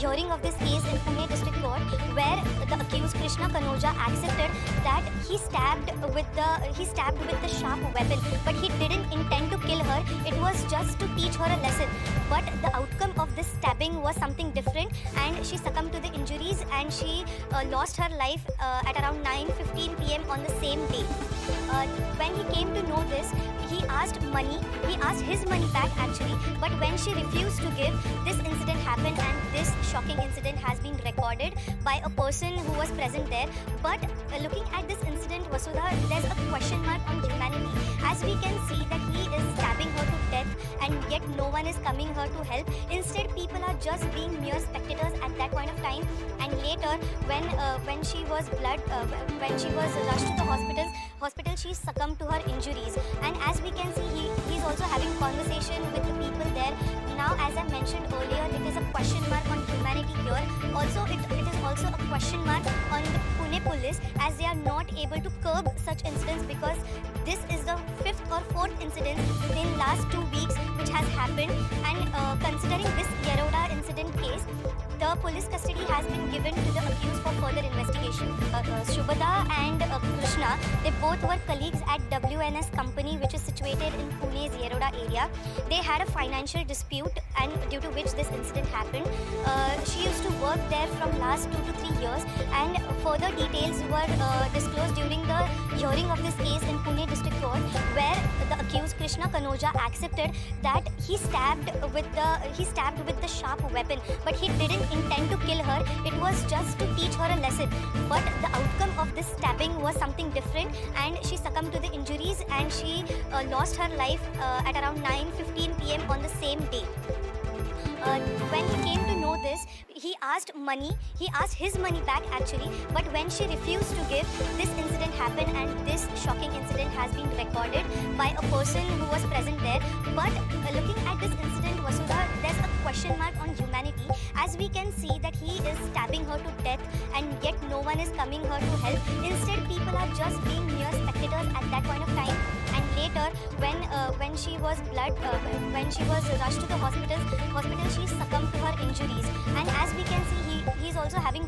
hearing of this case in Pune District Court, where the accused Krishna Kanoja accepted that he stabbed with the sharp weapon, but he didn't intend to kill her. It was just to teach her a lesson. But the outcome of this stabbing was something different, and she succumbed to the injuries, and she lost her life at around 9:15 p.m. on the same day. When he came to know this, he asked his money back actually, but when she refused to give, this incident happened, and this shocking incident has been recorded by a person who was present there. But looking at this incident, Vasudha, there's a question mark on humanity, as we can see that he is stabbing her to death, and yet no one is coming her to help. Instead, people are just being mere spectators at that point of time. And later, when she was rushed to the hospital, she succumbed to her injuries. And as we can see, he's also having conversation with the people there. Now, as I mentioned earlier, it is a question mark on humanity here. Also, it is also a question mark on the Pune police, as they are not able to curb such incidents, because this is the 5th or 4th incident within last 2 weeks which has happened. And considering this Yeroda incident case, the police custody has been given to the accused for further investigation. Shubhada and Krishna, they both were colleagues at WNS company, which is situated in Pune's Yeroda area. They had a financial dispute, and due to which this incident happened. She used to work there from last 2 to 3 years, and further details were disclosed during the hearing of this case in Pune District Court, where the accused Krishna Kanoja accepted that he stabbed with the sharp weapon, but he didn't intend to kill her. It was just to teach her a lesson. But the outcome of this stabbing was something different, and she succumbed to the injuries, and she lost her life at around 9:15 p.m. on the same day. When he came to know this, he asked his money back actually, but when she refused to give, this incident happened, and this shocking incident has been recorded by a person who was present there. But looking at this incident, Vasudha, there's a question mark on humanity, as we can see that he is stabbing her to death, and yet no one is coming her to help. Instead, people are just being mere spectators at that point of time. And later, when she was rushed to the hospital, she succumbed to her injuries. And as we can see, he's also having